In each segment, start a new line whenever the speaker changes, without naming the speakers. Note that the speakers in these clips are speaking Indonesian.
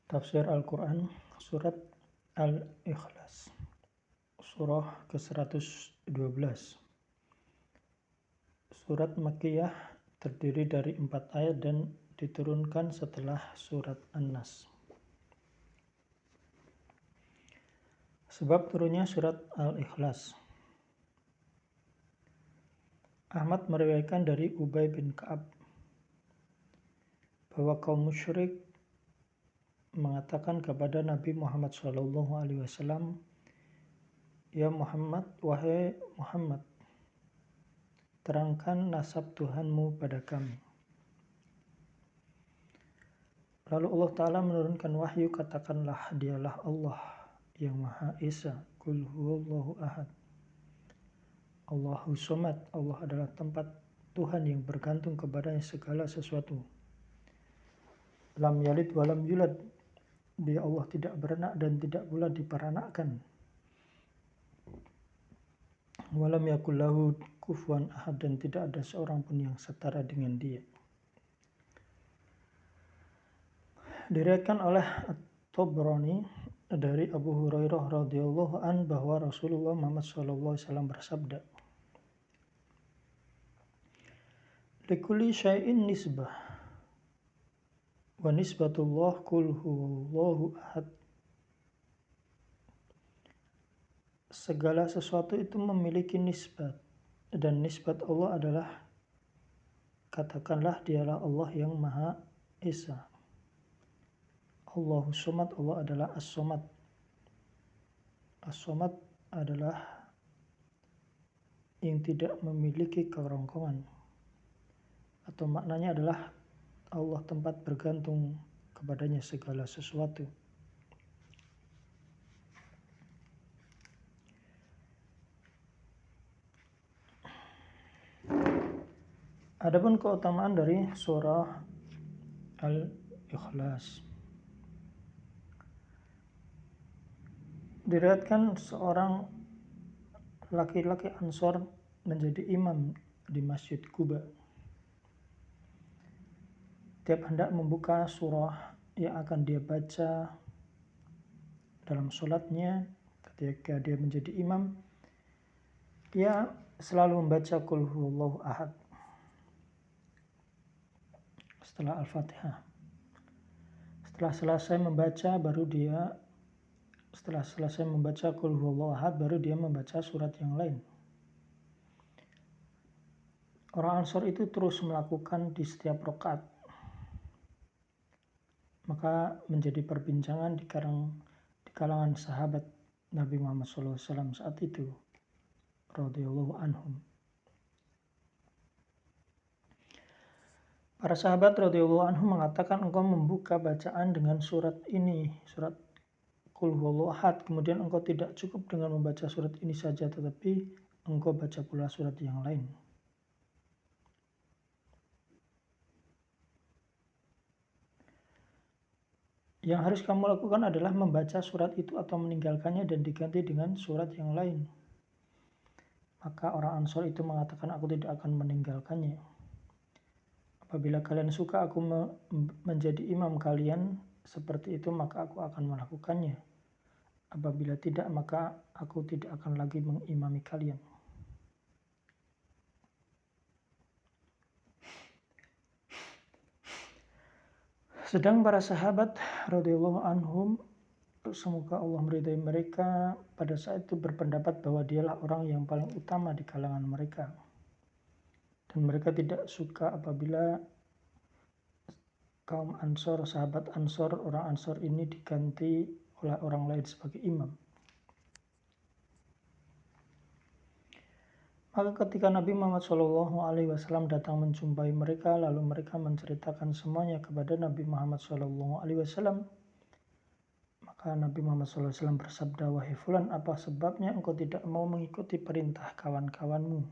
Tafsir Al-Quran Surat Al-Ikhlas Surah ke-112. Surat Makkiyah terdiri dari 4 ayat dan diturunkan setelah surat An-Nas. Sebab turunnya surat Al-Ikhlas. Ahmad meriwayatkan dari Ubay bin Ka'ab bahwa kaum musyrik mengatakan kepada Nabi Muhammad SAW, "Ya Muhammad, wahai Muhammad, terangkan nasab Tuhanmu pada kami." Lalu Allah Ta'ala menurunkan wahyu, "Katakanlah, dialah Allah yang Maha Esa. Qul huwallahu ahad. Allahu somad. Allah adalah tempat Tuhan yang bergantung kepadanya segala sesuatu. Lam yalid walam yulad. Dia Allah tidak beranak dan tidak pula diperanakkan. Walam yakul lahu kufuwan ahad, dan tidak ada seorang pun yang setara dengan dia." Diriwayatkan oleh At-Tabrani dari Abu Hurairah radhiyallahu an bahwa Rasulullah Muhammad SAW bersabda, "Likulli syai'in nisbah, wa nisbatullah qul huwallahu ahad." Segala sesuatu itu memiliki nisbat, dan nisbat Allah adalah, katakanlah, dialah Allah yang Maha Esa. Allahu somad. Allah adalah as-somad. As-somad adalah yang tidak memiliki kerongkongan, atau maknanya adalah Allah tempat bergantung kepadanya segala sesuatu. Adapun keutamaan dari surah Al-Ikhlas, diriwayatkan seorang laki-laki Ansor menjadi imam di Masjid Quba. Tiap hendak membuka surah yang akan dia baca dalam sholatnya ketika dia menjadi imam, ia selalu membaca Qul huwallahu ahad setelah Al-Fatihah. Setelah selesai membaca Qul huwallahu ahad, baru dia membaca surat yang lain. Orang Ansor itu terus melakukan di setiap rakaat. Maka menjadi perbincangan di kalangan sahabat Nabi Muhammad SAW saat itu radhiyallahu anhum. Para sahabat radhiyallahu anhum mengatakan, "Engkau membuka bacaan dengan surat ini, surat Qul huwallahu ahad, kemudian engkau tidak cukup dengan membaca surat ini saja, tetapi engkau baca pula surat yang lain." Yang harus kamu lakukan adalah membaca surat itu atau meninggalkannya dan diganti dengan surat yang lain. Maka orang Ansor itu mengatakan, "Aku tidak akan meninggalkannya. Apabila kalian suka aku menjadi imam kalian seperti itu, maka aku akan melakukannya. Apabila tidak, maka aku tidak akan lagi mengimami kalian." Sedang para sahabat radhiyallahu anhum, semoga Allah meridai mereka, pada saat itu berpendapat bahwa dialah orang yang paling utama di kalangan mereka. Dan mereka tidak suka apabila kaum Ansor, sahabat Ansor, orang Ansor ini diganti oleh orang lain sebagai imam. Maka ketika Nabi Muhammad SAW datang menjumpai mereka, lalu mereka menceritakan semuanya kepada Nabi Muhammad SAW. Maka Nabi Muhammad SAW bersabda, "Wahai fulan, apa sebabnya engkau tidak mau mengikuti perintah kawan-kawanmu?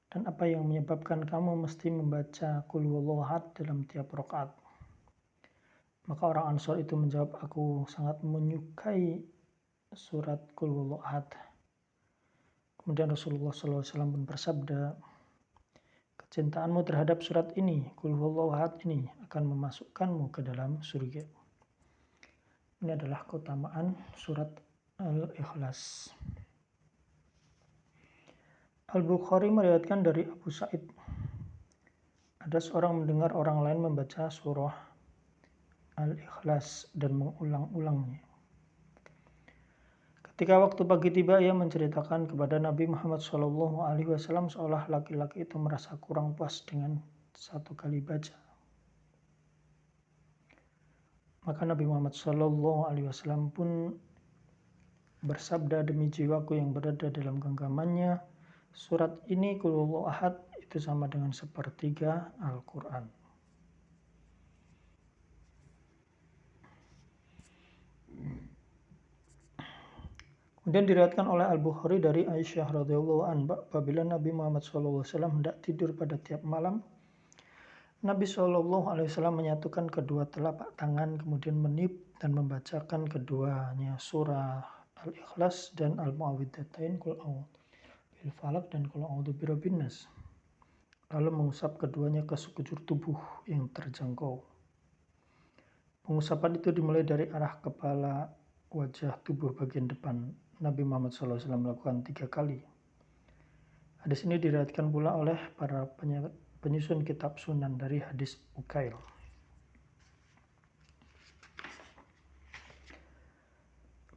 Dan apa yang menyebabkan kamu mesti membaca Qul huwallahu ahad dalam tiap rakaat?" Maka orang Ansor itu menjawab, "Aku sangat menyukai surat Qul huwallahu ahad." Kemudian Rasulullah SAW pun bersabda, "Kecintaanmu terhadap surat ini, Qul huwallahu ahad ini, akan memasukkanmu ke dalam surga." Ini adalah keutamaan surat Al-Ikhlas. Al-Bukhari meriwayatkan dari Abu Sa'id, ada seorang mendengar orang lain membaca surah Al-Ikhlas dan mengulang-ulangnya. Ketika waktu pagi tiba, ia menceritakan kepada Nabi Muhammad SAW seolah laki-laki itu merasa kurang puas dengan satu kali baca. Maka Nabi Muhammad SAW pun bersabda, demi jiwaku yang berada dalam genggamannya, surat ini Qul Huwallahu Ahad itu sama dengan sepertiga Al-Quran. Kemudian diriwayatkan oleh Al-Bukhari dari Aisyah radhiyallahu anha, apabila Nabi Muhammad SAW hendak tidur pada tiap malam, Nabi SAW menyatukan kedua telapak tangan, kemudian meniup dan membacakan keduanya surah Al-Ikhlas dan Al-Mu'awwidzatain, Qul a'udzu bil falaq dan Qul a'udzu birabbin nas. Lalu mengusap keduanya ke sekujur tubuh yang terjangkau. Pengusapan itu dimulai dari arah kepala, wajah, tubuh bagian depan. Nabi Muhammad SAW melakukan 3 kali. Hadis ini diriwayatkan pula oleh para penyusun kitab sunan dari hadis Ukail.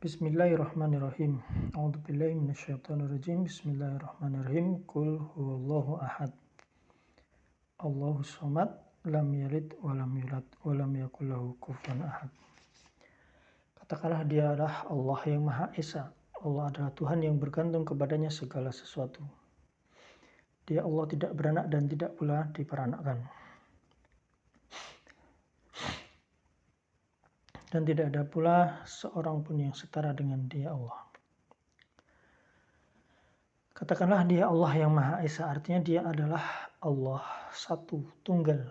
Bismillahirrahmanirrahim. A'udzubillahi minasyaitonirrajim. Bismillahirrahmanirrahim. Qul huwallahu ahad. Allahus samad, lam yalid wa lam yulad wa lam yakul lahu kufuwan ahad. Katakanlah, Dia adalah Allah yang Maha Esa. Allah adalah Tuhan yang bergantung kepadanya segala sesuatu. Dia Allah tidak beranak dan tidak pula diperanakkan. Dan tidak ada pula seorang pun yang setara dengan Dia Allah. Katakanlah, Dia Allah yang Maha Esa, artinya Dia adalah Allah satu, tunggal,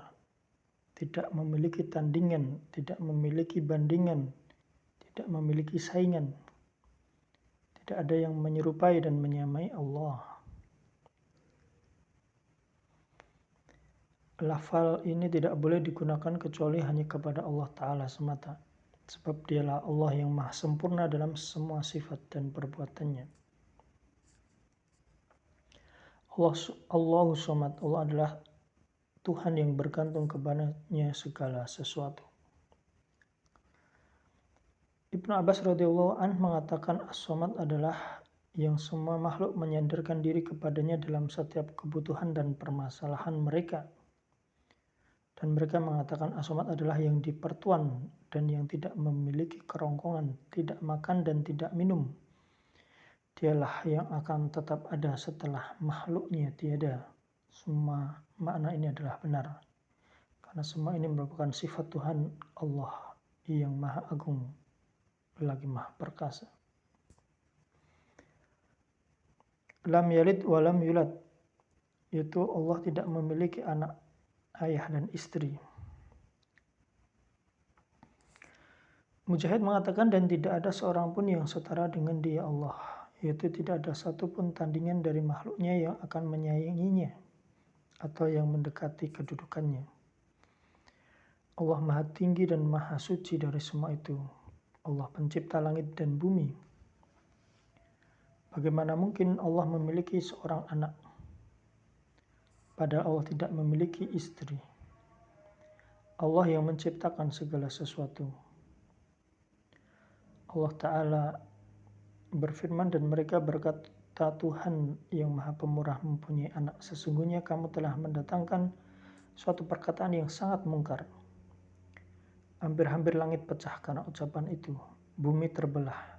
tidak memiliki tandingan, tidak memiliki bandingan, tidak memiliki saingan. Tidak ada yang menyerupai dan menyamai Allah. Lafal ini tidak boleh digunakan kecuali hanya kepada Allah Ta'ala semata, sebab Dialah Allah yang maha sempurna dalam semua sifat dan perbuatannya. Allahus samad, Allah adalah Tuhan yang bergantung kepadanya segala sesuatu. Ibnu Abbas radhiyallahu anhu mengatakan as-samad adalah yang semua makhluk menyandarkan diri kepadanya dalam setiap kebutuhan dan permasalahan mereka. Dan mereka mengatakan as-samad adalah yang dipertuan dan yang tidak memiliki kerongkongan, tidak makan dan tidak minum. Dialah yang akan tetap ada setelah makhluknya tiada. Semua makna ini adalah benar, karena semua ini merupakan sifat Tuhan Allah yang maha agung lagi maha perkasa. Lam yalid wa lam yulad, yaitu Allah tidak memiliki anak, ayah dan istri. Mujahid mengatakan, dan tidak ada seorang pun yang setara dengan Dia Allah, yaitu tidak ada satupun tandingan dari makhluknya yang akan menyayanginya atau yang mendekati kedudukannya. Allah maha tinggi dan maha suci dari semua itu. Allah pencipta langit dan bumi. Bagaimana mungkin Allah memiliki seorang anak, padahal Allah tidak memiliki istri. Allah yang menciptakan segala sesuatu. Allah Ta'ala berfirman, dan mereka berkata, Tuhan yang maha pemurah mempunyai anak. Sesungguhnya kamu telah mendatangkan suatu perkataan yang sangat mungkar. Hampir-hampir langit pecah karena ucapan itu. Bumi terbelah,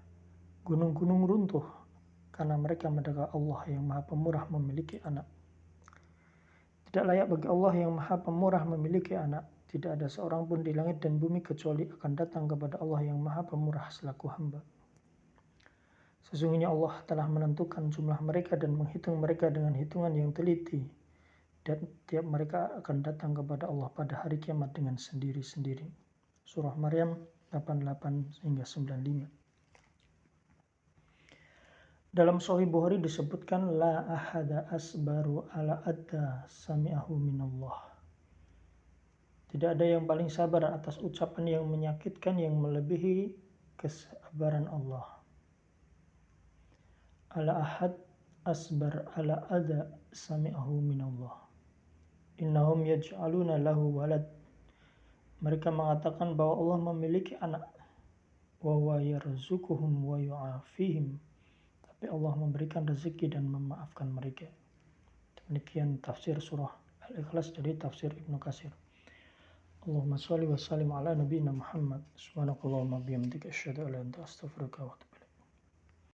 gunung-gunung runtuh, karena mereka mendengar Allah yang maha pemurah memiliki anak. Tidak layak bagi Allah yang maha pemurah memiliki anak. Tidak ada seorang pun di langit dan bumi kecuali akan datang kepada Allah yang maha pemurah selaku hamba. Sesungguhnya Allah telah menentukan jumlah mereka dan menghitung mereka dengan hitungan yang teliti. Dan tiap mereka akan datang kepada Allah pada hari kiamat dengan sendiri-sendiri. Surah Maryam 88 hingga 95. Dalam Sahih Bukhari disebutkan, la ahada asbaru ala adda sami'ahu minallah. Tidak ada yang paling sabar atas ucapan yang menyakitkan yang melebihi kesabaran Allah. Ala ahad asbar ala adha sami'ahu minallah. Innahum yaj'aluna lahu walad. Mereka mengatakan bahwa Allah memiliki anak. Wa huwa yarzuquhum wa yu'afihim. Tapi Allah memberikan rezeki dan memaafkan mereka. Demikian tafsir surah Al-Ikhlas dari tafsir Ibnu Katsir. Allahumma shalli wa sallim ala nabiyyina Muhammad. Subhanakallahumma bihamdika asyhadu an la ilaha illa anta astaghfiruka wa atubu ilaik.